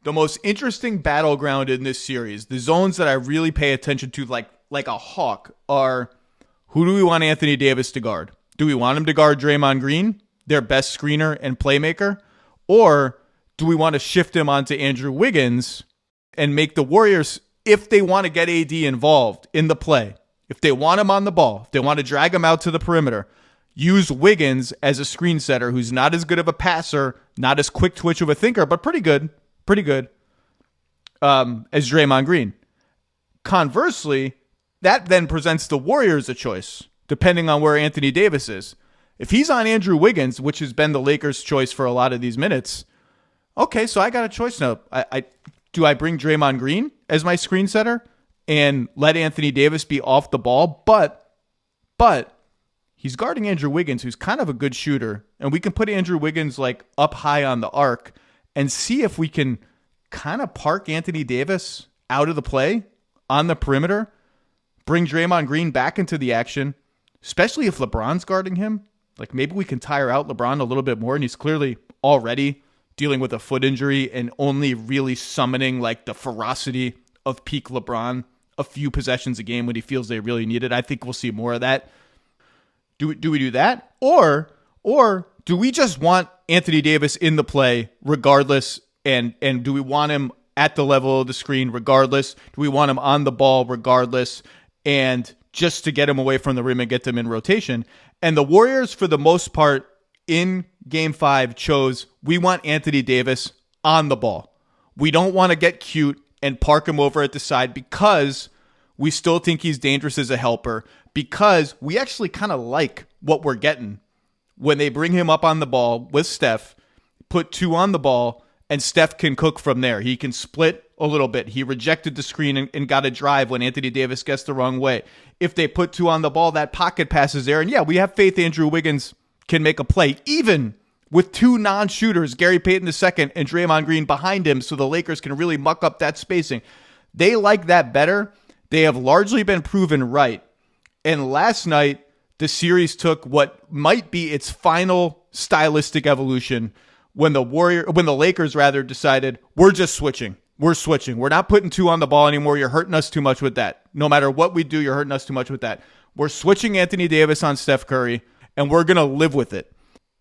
the most interesting battleground in this series, the zones that I really pay attention to like a hawk, are who do we want Anthony Davis to guard? Do we want him to guard Draymond Green, their best screener and playmaker? Or do we want to shift him onto Andrew Wiggins and make the Warriors, if they want to get AD involved in the play, if they want him on the ball, if they want to drag him out to the perimeter, use Wiggins as a screen setter who's not as good of a passer, not as quick twitch of a thinker, but pretty good, as Draymond Green. Conversely, that then presents the Warriors a choice, depending on where Anthony Davis is. If he's on Andrew Wiggins, which has been the Lakers' choice for a lot of these minutes, okay, so I got a choice now. Do I bring Draymond Green as my screen setter and let Anthony Davis be off the ball? But he's guarding Andrew Wiggins, who's kind of a good shooter, and we can put Andrew Wiggins like up high on the arc and see if we can kind of park Anthony Davis out of the play on the perimeter, bring Draymond Green back into the action, especially if LeBron's guarding him. Like maybe we can tire out LeBron a little bit more, and he's clearly already dealing with a foot injury and only really summoning like the ferocity of peak LeBron a few possessions a game when he feels they really need it. I think we'll see more of that. Do we do that? Or do we just want Anthony Davis in the play regardless, and do we want him at the level of the screen regardless? Do we want him on the ball regardless, and just to get him away from the rim and get them in rotation? And the Warriors, for the most part, in Game 5 chose, we want Anthony Davis on the ball. We don't want to get cute and park him over at the side because we still think he's dangerous as a helper, because we actually kind of like what we're getting when they bring him up on the ball with Steph, put two on the ball, and Steph can cook from there. He can split a little bit. He rejected the screen and got a drive when Anthony Davis gets the wrong way. If they put two on the ball, that pocket pass is there. And yeah, we have faith Andrew Wiggins can make a play, even with two non-shooters, Gary Payton II and Draymond Green behind him, so the Lakers can really muck up that spacing. They like that better. They have largely been proven right. And last night, the series took what might be its final stylistic evolution when the Lakers decided, we're just switching. We're switching. We're not putting two on the ball anymore. You're hurting us too much with that. No matter what we do, you're hurting us too much with that. We're switching Anthony Davis on Steph Curry, and we're going to live with it.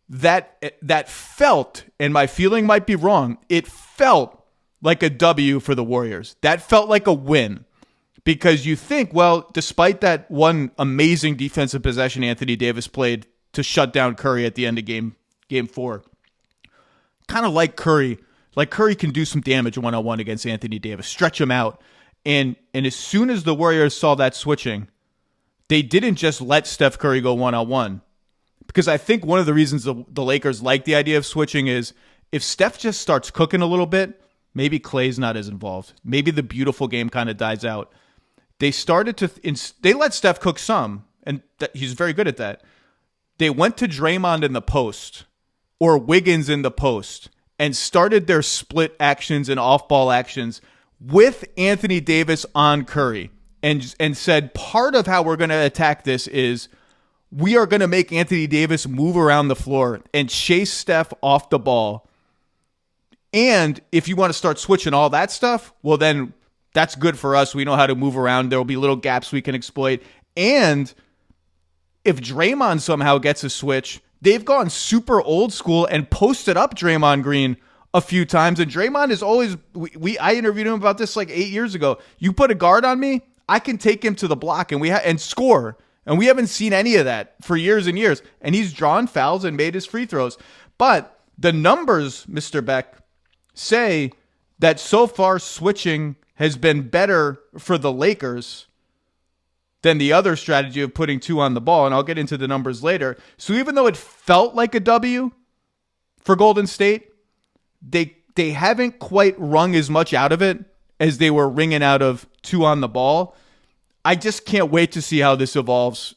That felt, and my feeling might be wrong, it felt like a W for the Warriors. That felt like a win. Because you think, well, despite that one amazing defensive possession Anthony Davis played to shut down Curry at the end of game 4, kind of like Curry can do some damage one-on-one against Anthony Davis, stretch him out. And as soon as the Warriors saw that switching, they didn't just let Steph Curry go one-on-one. Because I think one of the reasons the Lakers like the idea of switching is if Steph just starts cooking a little bit, maybe Klay's not as involved. Maybe the beautiful game kind of dies out. They started to, they let Steph cook some, and he's very good at that. They went to Draymond in the post or Wiggins in the post and started their split actions and off-ball actions with Anthony Davis on Curry and said part of how we're going to attack this is we are going to make Anthony Davis move around the floor and chase Steph off the ball. And if you want to start switching all that stuff, well, then that's good for us. We know how to move around. There will be little gaps we can exploit. And if Draymond somehow gets a switch, they've gone super old school and posted up Draymond Green a few times. And Draymond is always, I interviewed him about this like 8 years ago. You put a guard on me, I can take him to the block and score. And we haven't seen any of that for years and years. And he's drawn fouls and made his free throws. But the numbers, Mr. Beck, say that so far switching has been better for the Lakers than the other strategy of putting two on the ball, and I'll get into the numbers later. So even though it felt like a W for Golden State, they haven't quite wrung as much out of it as they were wringing out of two on the ball. I just can't wait to see how this evolves